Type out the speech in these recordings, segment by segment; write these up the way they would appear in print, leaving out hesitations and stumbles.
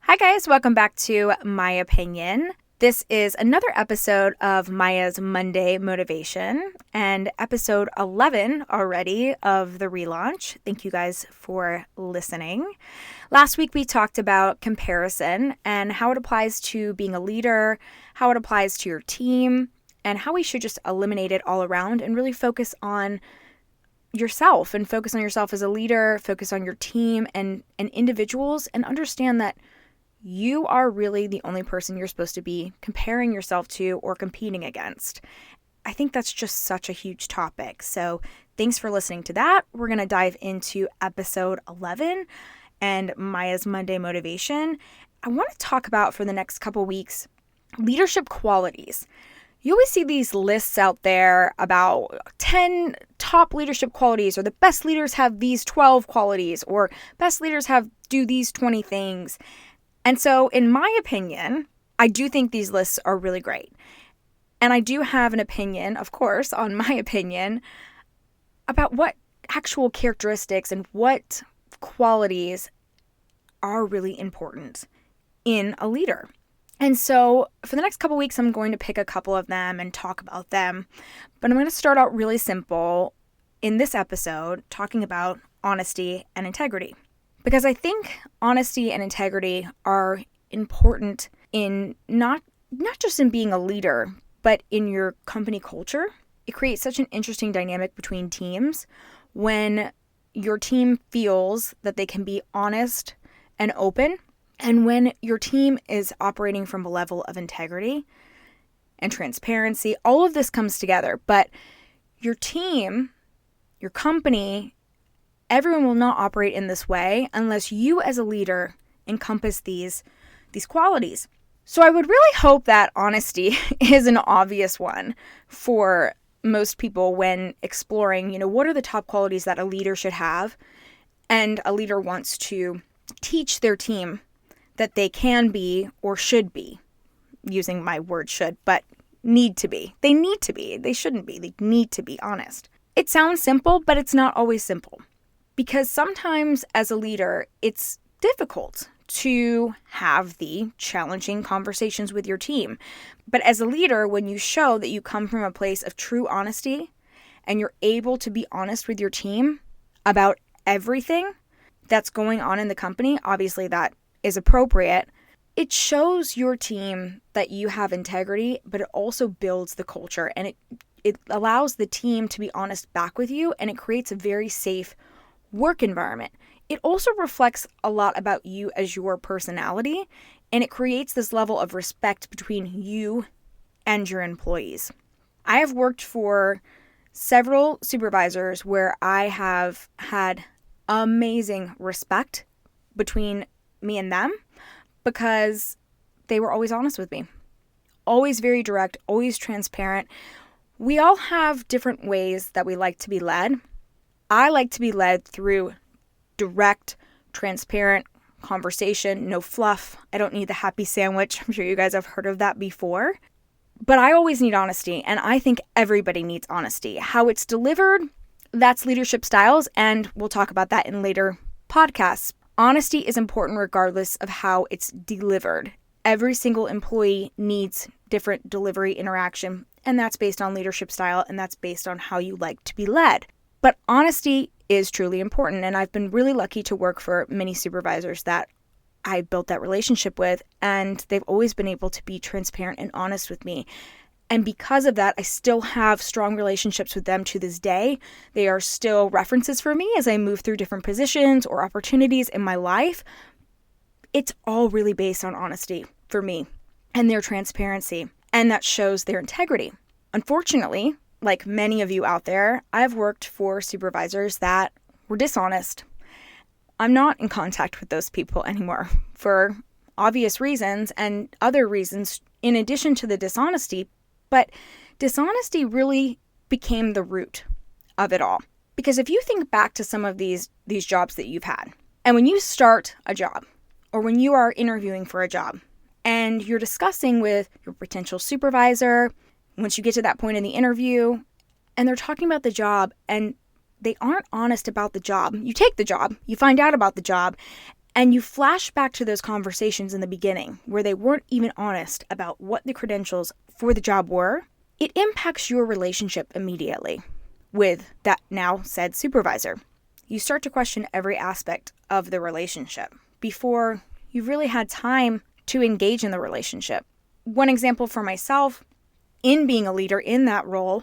Hi guys, welcome back to MaYapinion. This is another episode of Maya's Monday Motivation and episode 11 already of the relaunch. Thank you guys for listening. Last week we talked about comparison and how it applies to being a leader, how it applies to your team, and how we should just eliminate it all around and really focus on yourself and focus on yourself as a leader, focus on your team and individuals, and understand that you are really the only person you're supposed to be comparing yourself to or competing against. I think that's just such a huge topic. So thanks for listening to that. We're going to dive into episode 11 and Maya's Monday Motivation. I want to talk about for the next couple weeks leadership qualities. You always see these lists out there about 10 top leadership qualities, or the best leaders have these 12 qualities, or best leaders do these 20 things. And so, in my opinion, I do think these lists are really great. And I do have an opinion, of course, on my opinion, about what actual characteristics and what qualities are really important in a leader. And so, for the next couple weeks, I'm going to pick a couple of them and talk about them. But I'm going to start out really simple in this episode, talking about honesty and integrity. Because I think honesty and integrity are important in not just in being a leader, but in your company culture. It creates such an interesting dynamic between teams when your team feels that they can be honest and open, and when your team is operating from a level of integrity and transparency. All of this comes together, but your team, your company, everyone will not operate in this way unless you as a leader encompass these qualities. So I would really hope that honesty is an obvious one for most people when exploring, what are the top qualities that a leader should have, and a leader wants to teach their team that they can be or should be, using my word should, but need to be. They need to be. They shouldn't be. They need to be honest. It sounds simple, but it's not always simple. Because sometimes as a leader, it's difficult to have the challenging conversations with your team. But as a leader, when you show that you come from a place of true honesty and you're able to be honest with your team about everything that's going on in the company, obviously that is appropriate, it shows your team that you have integrity, but it also builds the culture and it allows the team to be honest back with you, and it creates a very safe work environment. It also reflects a lot about you as your personality, and it creates this level of respect between you and your employees. I have worked for several supervisors where I have had amazing respect between me and them because they were always honest with me. Always very direct, always transparent. We all have different ways that we like to be led. I like to be led through direct, transparent conversation, no fluff. I don't need the happy sandwich. I'm sure you guys have heard of that before. But I always need honesty, and I think everybody needs honesty. How it's delivered, that's leadership styles, and we'll talk about that in later podcasts. Honesty is important regardless of how it's delivered. Every single employee needs different delivery interaction, and that's based on leadership style, and that's based on how you like to be led. But honesty is truly important, and I've been really lucky to work for many supervisors that I built that relationship with, and they've always been able to be transparent and honest with me. And because of that, I still have strong relationships with them to this day. They are still references for me as I move through different positions or opportunities in my life. It's all really based on honesty for me and their transparency, and that shows their integrity. Unfortunately, like many of you out there, I've worked for supervisors that were dishonest. I'm not in contact with those people anymore for obvious reasons and other reasons in addition to the dishonesty, but dishonesty really became the root of it all. Because if you think back to some of these jobs that you've had, and when you start a job or when you are interviewing for a job and you're discussing with your potential supervisor, once you get to that point in the interview and they're talking about the job and they aren't honest about the job, you take the job, you find out about the job, and you flash back to those conversations in the beginning where they weren't even honest about what the credentials for the job were, it impacts your relationship immediately with that now said supervisor. You start to question every aspect of the relationship before you've really had time to engage in the relationship. One example for myself, in being a leader in that role,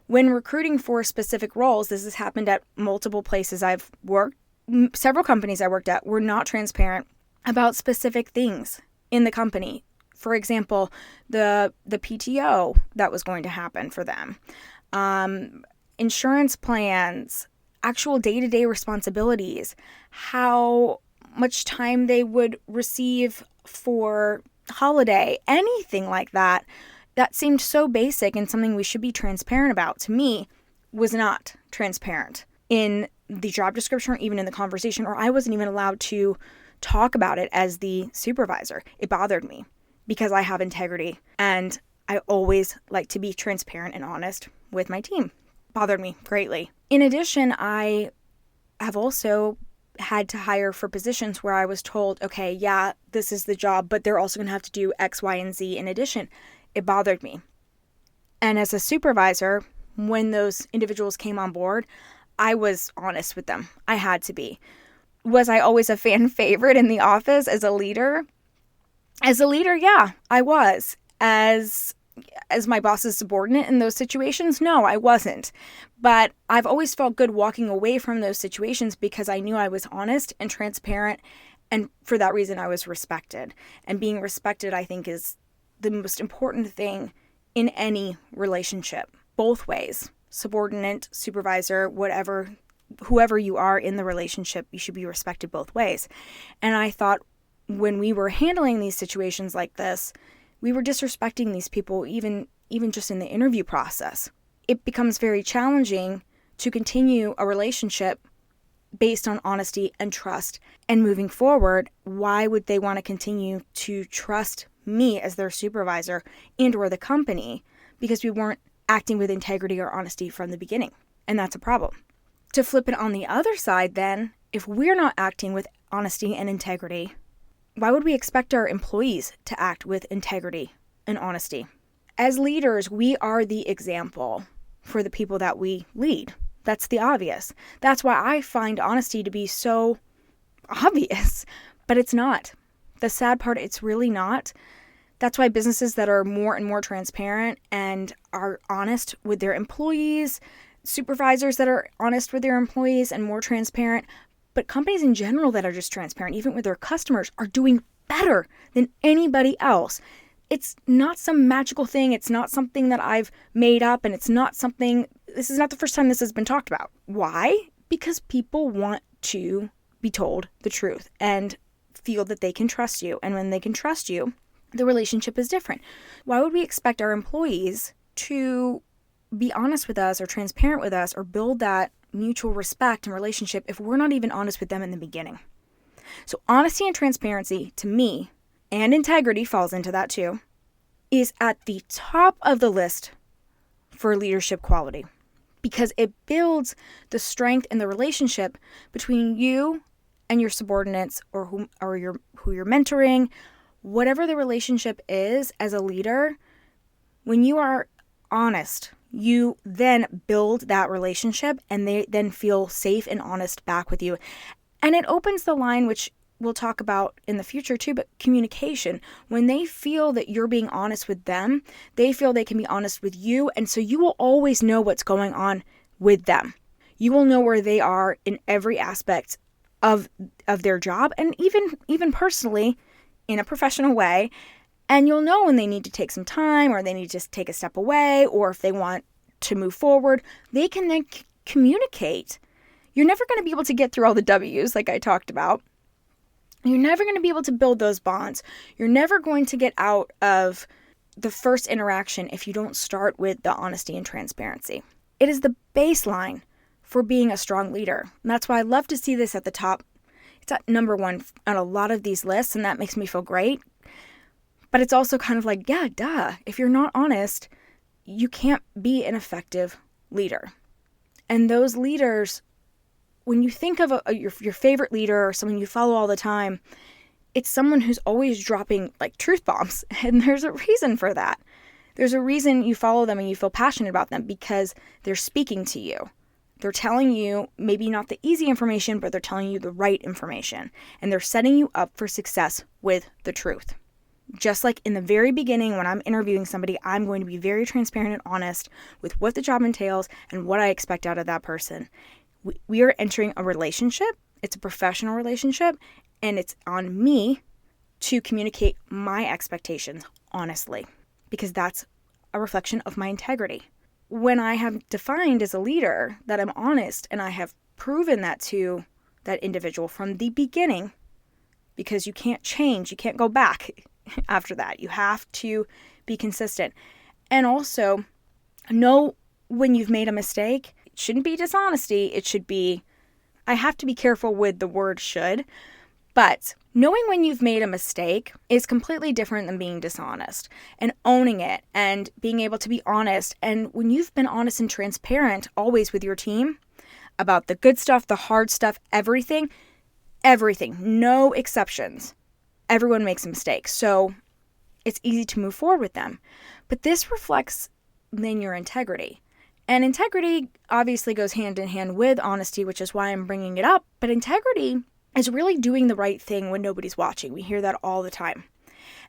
when recruiting for specific roles, this has happened at multiple places I've worked. Several companies I worked at were not transparent about specific things in the company. For example, the PTO that was going to happen for them, insurance plans, actual day-to-day responsibilities, how much time they would receive for holiday, anything like that. That seemed so basic and something we should be transparent about, to me, was not transparent in the job description or even in the conversation, or I wasn't even allowed to talk about it as the supervisor. It bothered me because I have integrity and I always like to be transparent and honest with my team. Bothered me greatly. In addition, I have also had to hire for positions where I was told, okay, yeah, this is the job, but they're also going to have to do X, Y, and Z in addition. It bothered me. And as a supervisor, when those individuals came on board, I was honest with them. I had to be. Was I always a fan favorite in the office as a leader? As a leader, yeah, I was. As my boss's subordinate in those situations, no, I wasn't. But I've always felt good walking away from those situations because I knew I was honest and transparent, and for that reason I was respected. And being respected, I think, is the most important thing in any relationship, both ways. Subordinate, supervisor, whatever, whoever you are in the relationship, you should be respected both ways. And I thought when we were handling these situations like this, we were disrespecting these people even just in the interview process. It becomes very challenging to continue a relationship based on honesty and trust. And moving forward, why would they want to continue to trust me as their supervisor and or the company? Because we weren't acting with integrity or honesty from the beginning. And that's a problem. To flip it on the other side then, if we're not acting with honesty and integrity, why would we expect our employees to act with integrity and honesty? As leaders, we are the example for the people that we lead. That's the obvious. That's why I find honesty to be so obvious, but it's not. The sad part, it's really not. That's why businesses that are more and more transparent and are honest with their employees, supervisors that are honest with their employees and more transparent, but companies in general that are just transparent, even with their customers, are doing better than anybody else. It's not some magical thing. It's not something that I've made up, and it's not something, this is not the first time this has been talked about. Why? Because people want to be told the truth and feel that they can trust you. And when they can trust you, the relationship is different. Why would we expect our employees to be honest with us or transparent with us or build that mutual respect and relationship if we're not even honest with them in the beginning? So honesty and transparency, to me, and integrity falls into that too, is at the top of the list for leadership quality, because it builds the strength in the relationship between you and your subordinates or who you're mentoring. Whatever the relationship is as a leader, when you are honest, you then build that relationship and they then feel safe and honest back with you. And it opens the line, which we'll talk about in the future too, but communication. When they feel that you're being honest with them, they feel they can be honest with you. And so you will always know what's going on with them. You will know where they are in every aspect of their job and even personally in a professional way. And you'll know when they need to take some time or they need to just take a step away, or if they want to move forward, they can then communicate. You're never going to be able to get through all the W's like I talked about. You're never going to be able to build those bonds. You're never going to get out of the first interaction if you don't start with the honesty and transparency. It is the baseline for being a strong leader. And that's why I love to see this at the top. It's at number one on a lot of these lists, and that makes me feel great. But it's also kind of like, yeah, duh. If you're not honest, you can't be an effective leader. And those leaders when you think of your favorite leader or someone you follow all the time, it's someone who's always dropping like truth bombs. And there's a reason for that. There's a reason you follow them and you feel passionate about them, because they're speaking to you. They're telling you maybe not the easy information, but they're telling you the right information. And they're setting you up for success with the truth. Just like in the very beginning, when I'm interviewing somebody, I'm going to be very transparent and honest with what the job entails and what I expect out of that person. We are entering a relationship. It's a professional relationship, and it's on me to communicate my expectations honestly, because that's a reflection of my integrity. When I have defined as a leader that I'm honest, and I have proven that to that individual from the beginning, because you can't change, you can't go back after that. You have to be consistent. And also know when you've made a mistake. It shouldn't be dishonesty. It should be, I have to be careful with the word should, but knowing when you've made a mistake is completely different than being dishonest, and owning it and being able to be honest. And when you've been honest and transparent always with your team about the good stuff, the hard stuff, everything, no exceptions. Everyone makes a mistake, so it's easy to move forward with them. But this reflects then your integrity. And integrity obviously goes hand in hand with honesty, which is why I'm bringing it up. But integrity is really doing the right thing when nobody's watching. We hear that all the time.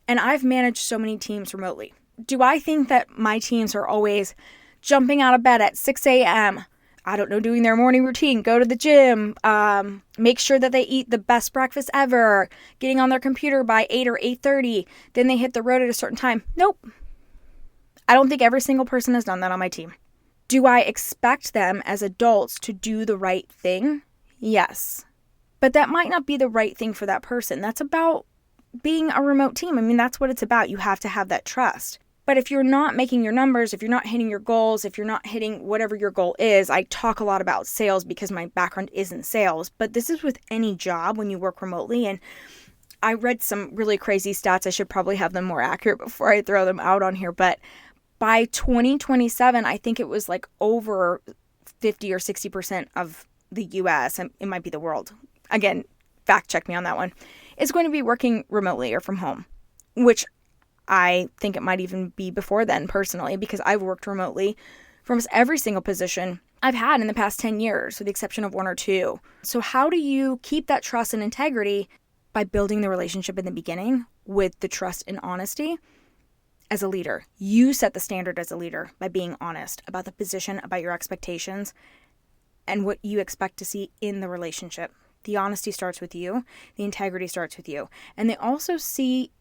And I've managed so many teams remotely. Do I think that my teams are always jumping out of bed at 6 a.m., I don't know, doing their morning routine, go to the gym, make sure that they eat the best breakfast ever, getting on their computer by 8 or 8:30, then they hit the road at a certain time? Nope. I don't think every single person has done that on my team. Do I expect them as adults to do the right thing? Yes. But that might not be the right thing for that person. That's about being a remote team. I mean, that's what it's about. You have to have that trust. But if you're not making your numbers, if you're not hitting your goals, if you're not hitting whatever your goal is, I talk a lot about sales because my background isn't sales, but this is with any job when you work remotely. And I read some really crazy stats. I should probably have them more accurate before I throw them out on here. But by 2027, I think it was like over 50 or 60% of the US, and it might be the world. Again, fact check me on that one. Is going to be working remotely or from home, which I think it might even be before then personally, because I've worked remotely for almost every single position I've had in the past 10 years, with the exception of 1 or 2. So how do you keep that trust and integrity? By building the relationship in the beginning with the trust and honesty. As a leader, you set the standard as a leader by being honest about the position, about your expectations, and what you expect to see in the relationship. The honesty starts with you. The integrity starts with you. And they also see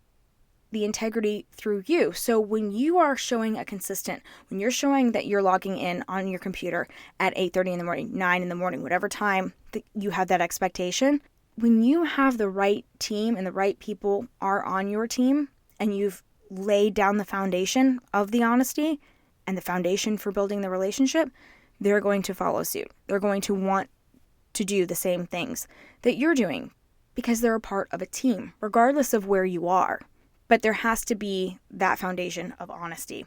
the integrity through you. So when you are showing when you're showing that you're logging in on your computer at 8:30 in the morning, 9 in the morning, whatever time that you have that expectation, when you have the right team and the right people are on your team, and you've laid down the foundation of the honesty and the foundation for building the relationship, they're going to follow suit. They're going to want to do the same things that you're doing because they're a part of a team, regardless of where you are. But there has to be that foundation of honesty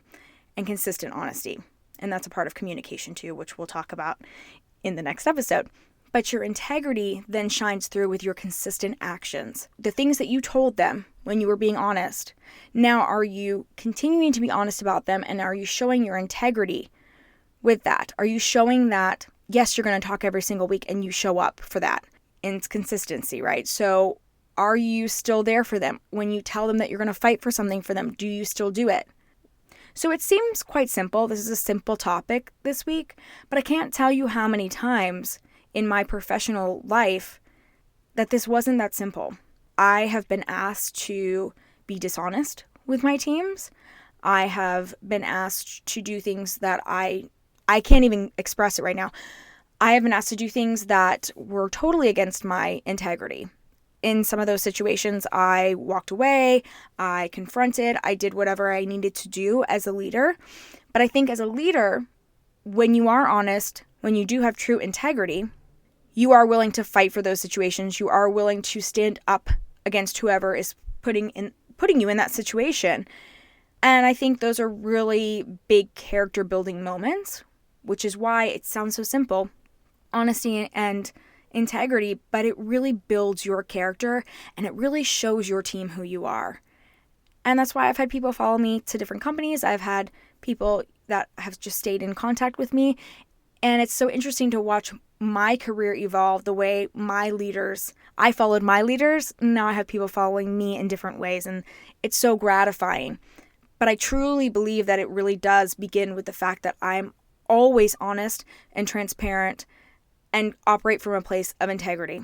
and consistent honesty. And that's a part of communication too, which we'll talk about in the next episode. But your integrity then shines through with your consistent actions. The things that you told them when you were being honest. Now, are you continuing to be honest about them? And are you showing your integrity with that? Are you showing that, yes, you're going to talk every single week and you show up for that? And it's consistency, right? So are you still there for them? When you tell them that you're going to fight for something for them, do you still do it? So it seems quite simple. This is a simple topic this week, but I can't tell you how many times in my professional life that this wasn't that simple. I have been asked to be dishonest with my teams. I have been asked to do things that I can't even express it right now. I have been asked to do things that were totally against my integrity. In some of those situations, I walked away, I confronted, I did whatever I needed to do as a leader. But I think as a leader, when you are honest, when you do have true integrity, you are willing to fight for those situations. You are willing to stand up against whoever is putting you in that situation. And I think those are really big character building moments, which is why it sounds so simple. Honesty and integrity, but it really builds your character and it really shows your team who you are. And that's why I've had people follow me to different companies. I've had people that have just stayed in contact with me. And it's so interesting to watch my career evolve the way I followed my leaders. Now I have people following me in different ways. And it's so gratifying. But I truly believe that it really does begin with the fact that I'm always honest and transparent and operate from a place of integrity.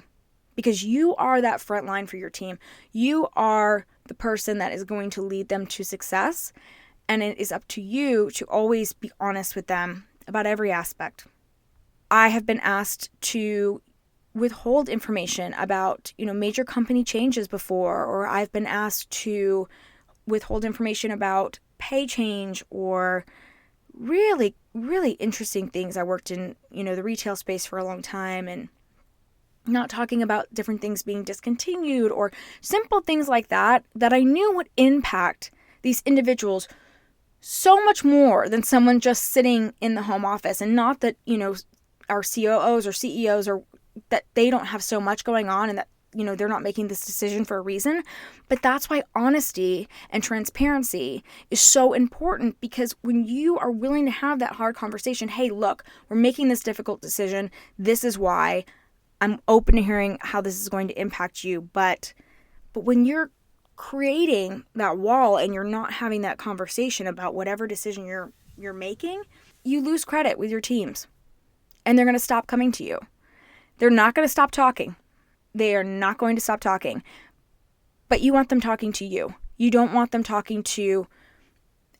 Because you are that front line for your team. You are the person that is going to lead them to success. And it is up to you to always be honest with them about every aspect. I have been asked to withhold information about, major company changes before, or I've been asked to withhold information about pay change or really, really interesting things. I worked in, the retail space for a long time and not talking about different things being discontinued or simple things like that I knew would impact these individuals so much more than someone just sitting in the home office. And not that, our COOs or CEOs or that they don't have so much going on and that, they're not making this decision for a reason. But that's why honesty and transparency is so important, because when you are willing to have that hard conversation, hey, look, we're making this difficult decision. This is why. I'm open to hearing how this is going to impact you. But when you're creating that wall and you're not having that conversation about whatever decision you're making, you lose credit with your teams. And they're going to stop coming to you. They're not going to stop talking. They are not going to stop talking. But you want them talking to you. You don't want them talking to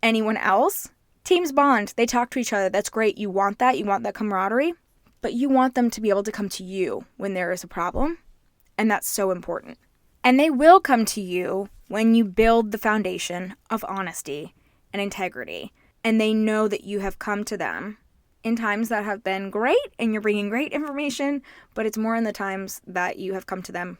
anyone else. Teams bond. They talk to each other. That's great. You want that. You want that camaraderie. But you want them to be able to come to you when there is a problem. And that's so important. And they will come to you when you build the foundation of honesty and integrity. And they know that you have come to them in times that have been great and you're bringing great information. But it's more in the times that you have come to them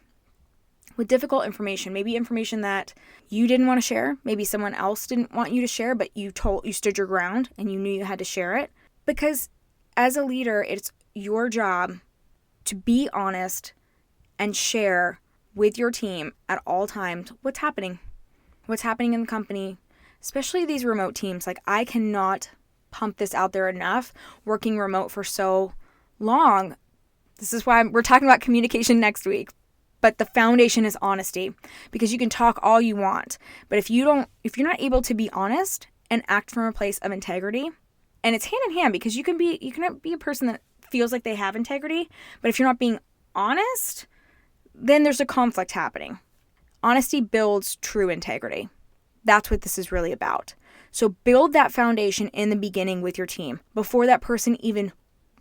with difficult information. Maybe information that you didn't want to share. Maybe someone else didn't want you to share, but you stood your ground and you knew you had to share it. Because as a leader, it's your job to be honest and share with your team at all times what's happening in the company, especially these remote teams. Like, I cannot pump this out there enough, working remote for so long. This is why we're talking about communication next week. But the foundation is honesty, because you can talk all you want, but if you're not able to be honest and act from a place of integrity, and it's hand in hand, because you can be a person that feels like they have integrity, but if you're not being honest, then there's a conflict happening. Honesty builds true integrity. That's what this is really about. So build that foundation in the beginning with your team before that person even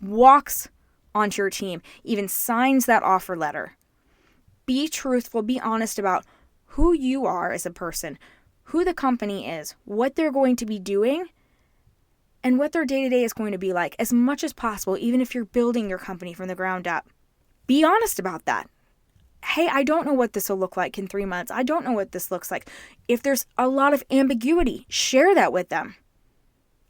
walks onto your team, even signs that offer letter. Be truthful, be honest about who you are as a person, who the company is, what they're going to be doing, and what their day-to-day is going to be like, as much as possible, even if you're building your company from the ground up. Be honest about that. Hey, I don't know what this will look like in 3 months. I don't know what this looks like. If there's a lot of ambiguity, share that with them.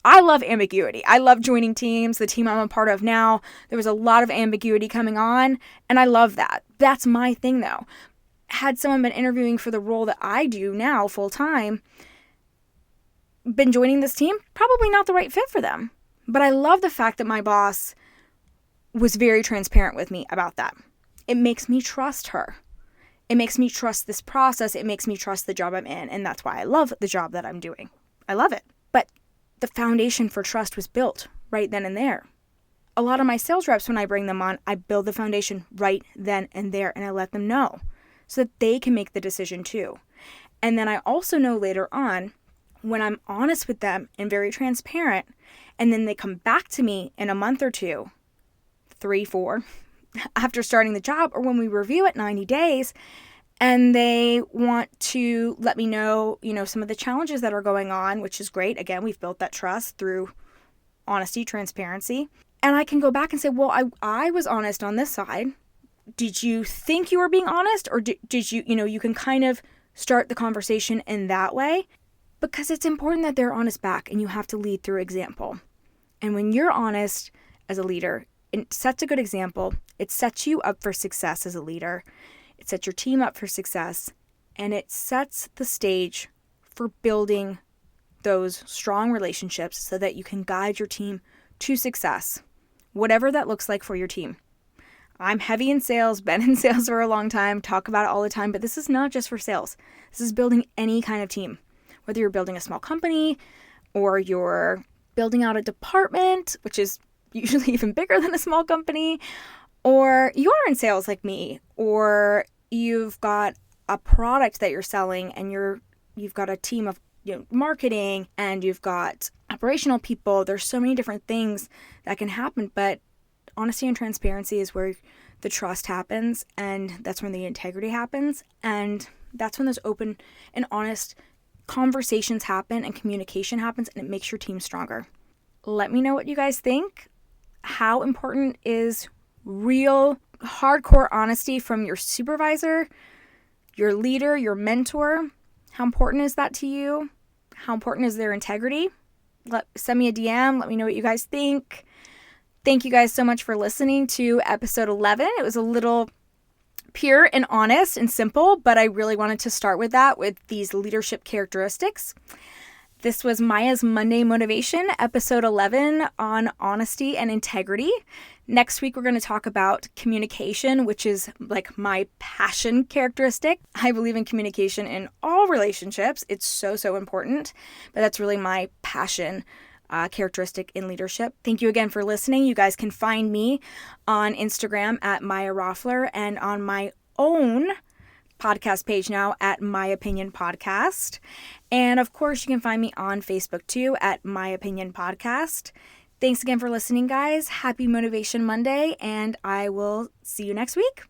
I love ambiguity. I love joining teams. The team I'm a part of now, there was a lot of ambiguity coming on, and I love that. That's my thing, though. Had someone been interviewing for the role that I do now full-time, been joining this team, probably not the right fit for them. But I love the fact that my boss was very transparent with me about that. It makes me trust her. It makes me trust this process. It makes me trust the job I'm in. And that's why I love the job that I'm doing. I love it. But the foundation for trust was built right then and there. A lot of my sales reps, when I bring them on, I build the foundation right then and there, and I let them know so that they can make the decision too. And then I also know later on, when I'm honest with them and very transparent, and then they come back to me in a month or 2, 3, 4, after starting the job, or when we review it 90 days, and they want to let me know, some of the challenges that are going on, which is great. Again, we've built that trust through honesty, transparency. And I can go back and say, well, I was honest on this side. Did you think you were being honest? Or did you, you can kind of start the conversation in that way. Because it's important that they're honest back, and you have to lead through example. And when you're honest as a leader, it sets a good example. It sets you up for success as a leader. It sets your team up for success, and it sets the stage for building those strong relationships so that you can guide your team to success, whatever that looks like for your team. I'm heavy in sales, been in sales for a long time, talk about it all the time, but this is not just for sales. This is building any kind of team, whether you're building a small company or you're building out a department, which is usually even bigger than a small company, or you are in sales like me, or you've got a product that you're selling and you've got a team of marketing and you've got operational people. There's so many different things that can happen, but honesty and transparency is where the trust happens, and that's when the integrity happens, and that's when those open and honest conversations happen and communication happens, and it makes your team stronger. Let me know what you guys think. How important is real, hardcore honesty from your supervisor, your leader, your mentor? How important is that to you? How important is their integrity? Send me a DM. Let me know what you guys think. Thank you guys so much for listening to episode 11. It was a little pure and honest and simple, but I really wanted to start with that, with these leadership characteristics. This was Maya's Monday Motivation, episode 11 on honesty and integrity. Next week, we're going to talk about communication, which is like my passion characteristic. I believe in communication in all relationships. It's so, so important, but that's really my passion characteristic in leadership. Thank you again for listening. You guys can find me on Instagram at Maya Roffler and on my own podcast page now at MaYapinion Podcast. And of course, you can find me on Facebook too at MaYapinion Podcast. Thanks again for listening, guys. Happy Motivation Monday, and I will see you next week.